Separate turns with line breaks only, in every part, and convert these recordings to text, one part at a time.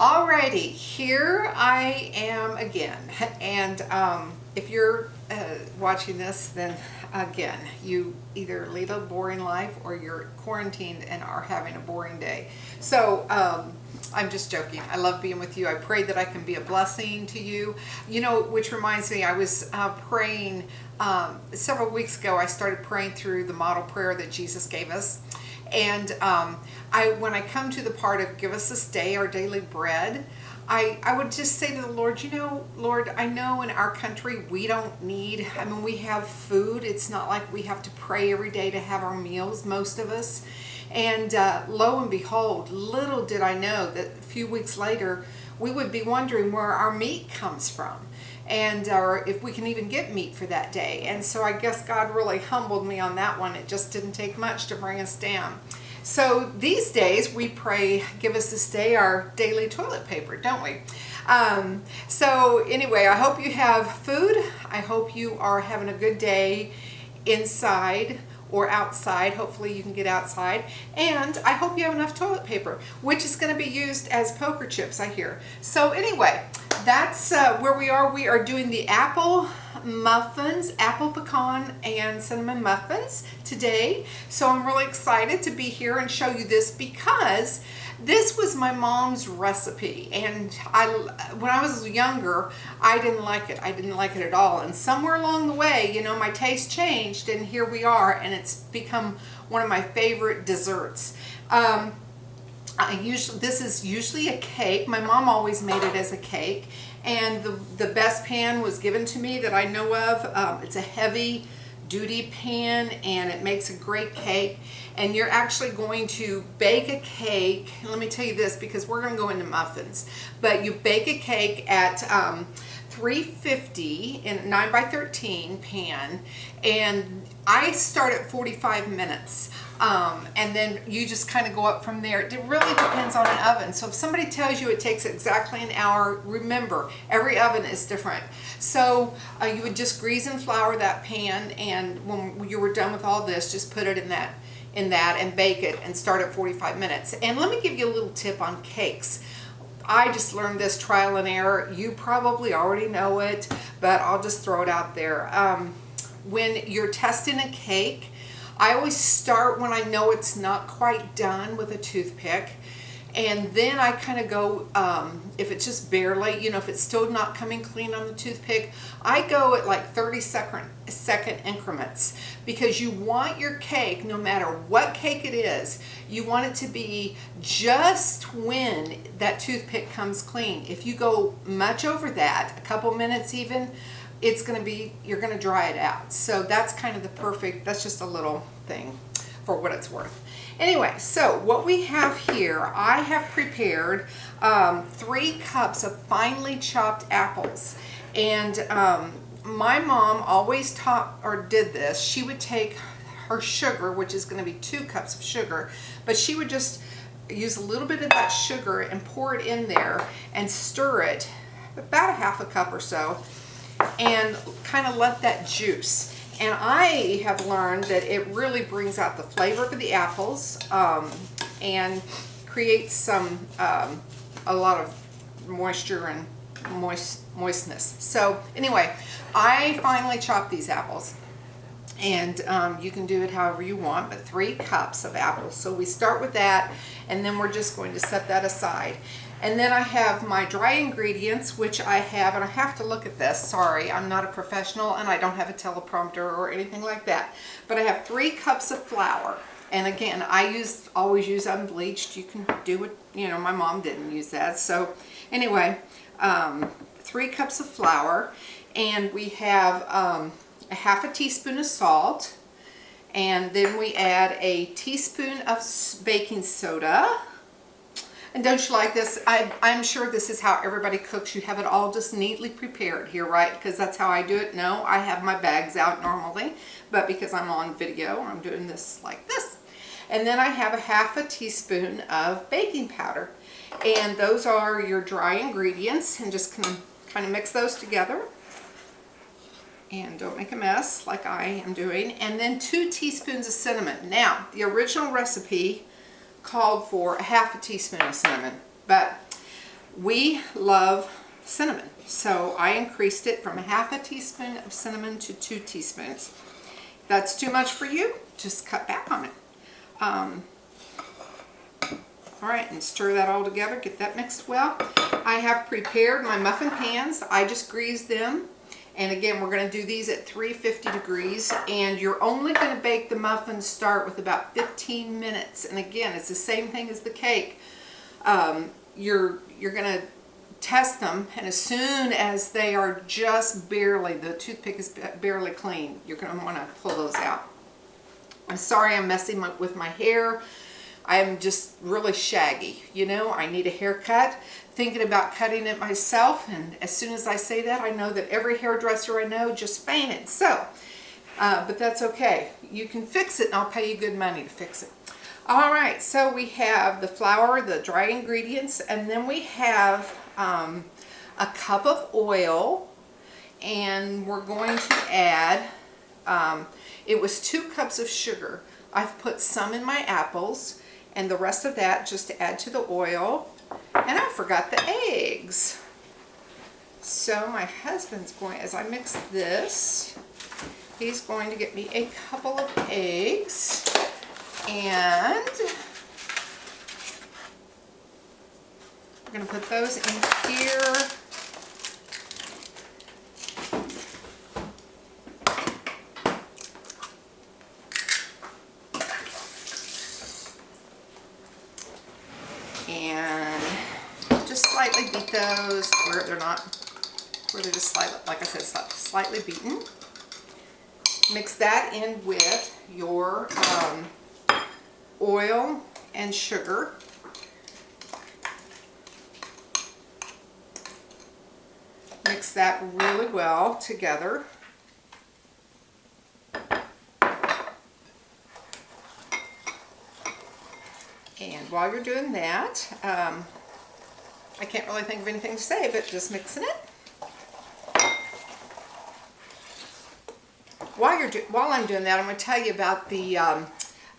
Alrighty, here I am again. And if you're watching this, then again, you either lead a boring life or you're quarantined and are having a boring day. So I'm just joking. I love being with you. I pray that I can be a blessing to you. You know, which reminds me, I was praying several weeks ago. I started praying through the model prayer that Jesus gave us. And when I come to the part of give us this day our daily bread, I would just say to the Lord, you know, Lord, I know in our country we don't need, I mean, we have food. It's not like we have to pray every day to have our meals, most of us. And lo and behold, little did I know that a few weeks later, we would be wondering where our meat comes from. And or if we can even get meat for that day. And so I guess God really humbled me on that one. It just didn't take much to bring us down. So these days we pray, give us this day our daily toilet paper, don't we? So anyway, I hope you have food. I hope you are having a good day inside or outside. Hopefully you can get outside. And I hope you have enough toilet paper, which is going to be used as poker chips, I hear. So anyway, that's where we are. We are doing the apple muffins, apple pecan and cinnamon muffins today. So I'm really excited to be here and show you this because this was my mom's recipe, and when I was younger, I didn't like it. I didn't like it at all. And somewhere along the way, you know, my taste changed, and here we are, and it's become one of my favorite desserts. This is usually a cake. My mom always made it as a cake, and the best pan was given to me that I know of. It's a heavy duty pan, and it makes a great cake. And you're actually going to bake a cake. Let me tell you this, because we're going to go into muffins. But you bake a cake at 350 in a 9x13 pan, and I start at 45 minutes. And then you just kind of go up from there. It really depends on an oven. So if somebody tells you it takes exactly an hour, remember, every oven is different. So you would just grease and flour that pan, and when you were done with all this, just put it in that and bake it and start at 45 minutes. And let me give you a little tip on cakes. I just learned this trial and error. You probably already know it, but I'll just throw it out there. When you're testing a cake, I always start when I know it's not quite done with a toothpick, and then I kind of go, if it's just barely, you know, if it's still not coming clean on the toothpick, I go at like 30-second increments, because you want your cake, no matter what cake it is, you want it to be just when that toothpick comes clean. If you go much over that, a couple minutes even, it's going to be, you're going to dry it out. So that's kind of the perfect, that's just a little thing for what it's worth. Anyway, so what we have here, I have prepared 3 cups of finely chopped apples. And my mom always did this. She would take her sugar, which is going to be 2 cups of sugar, but she would just use a little bit of that sugar and pour it in there and stir it about a half a cup or so, and kind of let that juice. And I have learned that it really brings out the flavor of the apples and creates some a lot of moisture and moistness. So anyway, I finally chopped these apples, and you can do it however you want, but 3 cups of apples. So we start with that, and then we're just going to set that aside. And then I have my dry ingredients, which I have, and I have to look at this. Sorry, I'm not a professional, and I don't have a teleprompter or anything like that. But I have 3 cups of flour. And again, I always use unbleached. You can do it, you know, my mom didn't use that. So anyway, 3 cups of flour. And we have a half a teaspoon of salt. And then we add a teaspoon of baking soda. And don't you like this? I'm sure this is how everybody cooks. You have it all just neatly prepared here, right? Because that's how I do it. No, I have my bags out normally, but because I'm on video, I'm doing this like this. And then I have a half a teaspoon of baking powder. And those are your dry ingredients, and just kind of mix those together. And don't make a mess like I am doing. And then 2 teaspoons of cinnamon. Now, the original recipe called for a half a teaspoon of cinnamon, but We love cinnamon, so I increased it from 1/2 teaspoon of cinnamon to 2 teaspoons. If that's too much for you, just cut back on it. All right, and stir that all together, get that mixed well. I have prepared my muffin pans. I just greased them. And again, we're going to do these at 350 degrees, and you're only going to bake the muffins start with about 15 minutes. And again, it's the same thing as the cake. You're going to test them, and as soon as they are just barely, the toothpick is barely clean, you're going to want to pull those out. I'm sorry I'm messing with my hair. I'm just really shaggy, you know. I need a haircut. Thinking about cutting it myself, and as soon as I say that, I know that every hairdresser I know just fainted. So, but that's okay. You can fix it, and I'll pay you good money to fix it. All right, so we have the flour, the dry ingredients, and then we have a cup of oil, and we're going to add, it was 2 cups of sugar. I've put some in my apples, and the rest of that just to add to the oil. And I forgot the eggs. So my husband's going, as I mix this, he's going to get me a couple of eggs. And we're going to put those in here. And just slightly beat those where they're not, where they're just slightly, like I said, slightly beaten. Mix that in with your oil and sugar. Mix that really well together. And while you're doing that, I can't really think of anything to say, but just mixing it. While I'm doing that, I'm going to tell you about the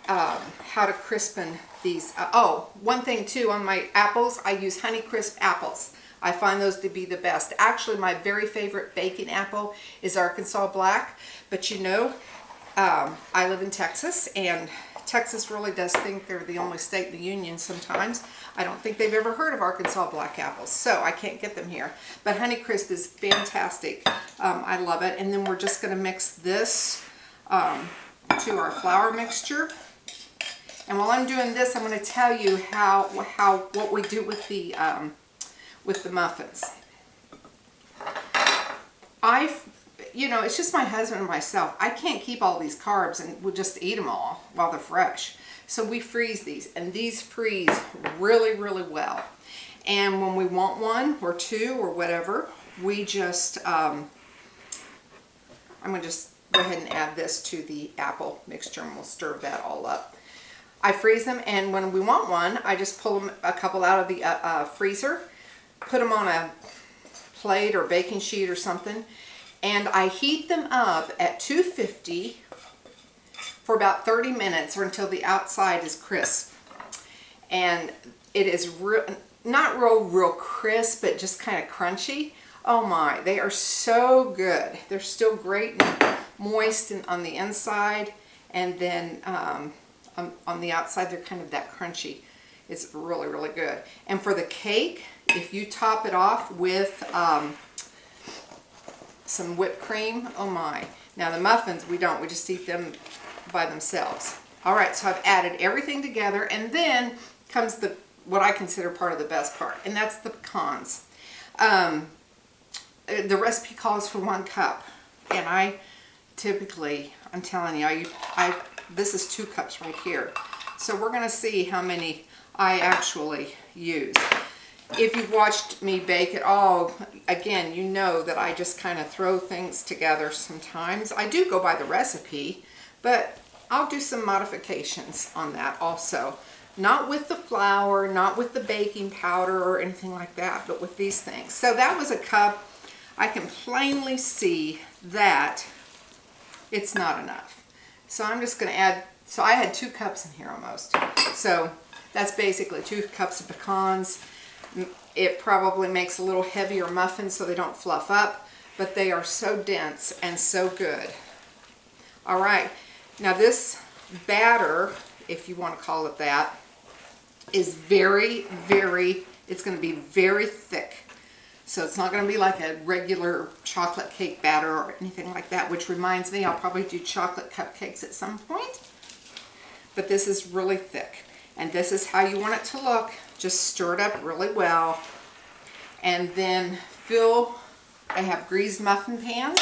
how to crispen these. Oh, one thing too, on my apples, I use Honeycrisp apples. I find those to be the best. Actually, my very favorite baking apple is Arkansas Black, but you know, I live in Texas, and Texas really does think they're the only state in the union sometimes. I don't think they've ever heard of Arkansas Black apples, so I can't get them here. But Honeycrisp is fantastic. I love it. And then we're just going to mix this to our flour mixture. And while I'm doing this, I'm going to tell you what we do with the muffins. You know, it's just my husband and myself. I can't keep all these carbs, and we'll just eat them all while they're fresh. So we freeze these, and these freeze really, really well. And when we want 1 or 2 or whatever, we just, I'm going to just go ahead and add this to the apple mixture, and we'll stir that all up. I freeze them, and when we want 1, I just pull them, a couple out of the freezer, put them on a plate or baking sheet or something, and I heat them up at 250 for about 30 minutes or until the outside is crisp. And it is not real crisp, but just kind of crunchy. Oh my, they are so good. They're still great and moist on the inside, and then on the outside they're kind of that crunchy. It's really, really good. And for the cake, if you top it off with some whipped cream, oh my. Now the muffins, we don't, we just eat them by themselves. All right, so I've added everything together, and then comes what I consider part of the best part, and that's the pecans. The recipe calls for 1 cup, and I typically, I'm telling you, this is 2 cups right here. So we're gonna see how many I actually use. If you've watched me bake at all, again, you know that I just kind of throw things together sometimes. I do go by the recipe, but I'll do some modifications on that also. Not with the flour, not with the baking powder or anything like that, but with these things. So that was a cup. I can plainly see that it's not enough. So I'm just going to add, so I had 2 cups in here almost. So that's basically 2 cups of pecans. It probably makes a little heavier muffins so they don't fluff up, but they are so dense and so good. All right, now this batter, if you want to call it that, is very, it's going to be very thick. So it's not going to be like a regular chocolate cake batter or anything like that, which reminds me I'll probably do chocolate cupcakes at some point. But this is really thick. And this is how you want it to look. Just stir it up really well. And then I have greased muffin pans.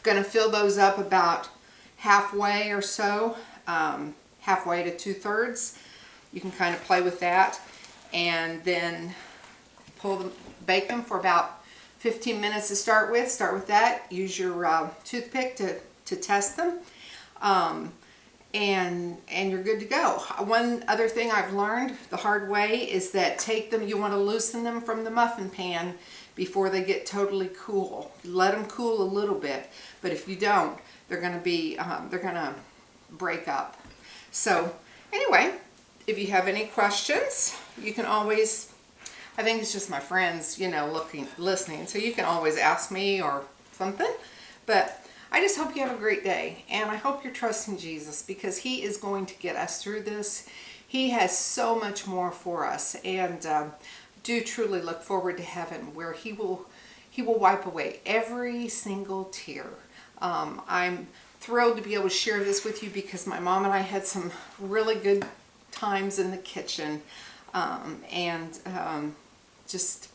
Going to fill those up about halfway or so, halfway to 2/3. You can kind of play with that. And then bake them for about 15 minutes to start with. Start with that. Use your toothpick to test them. And you're good to go. One other thing I've learned the hard way is that you want to loosen them from the muffin pan before they get totally cool. Let them cool a little bit, but if you don't, they're going to break up. So anyway, if you have any questions, you can always, I think it's just my friends, listening, so you can always ask me or something. But I just hope you have a great day, and I hope you're trusting Jesus, because He is going to get us through this. He has so much more for us, and do truly look forward to heaven, where He will wipe away every single tear. I'm thrilled to be able to share this with you, because my mom and I had some really good times in the kitchen, just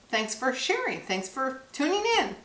thanks for sharing. Thanks for tuning in.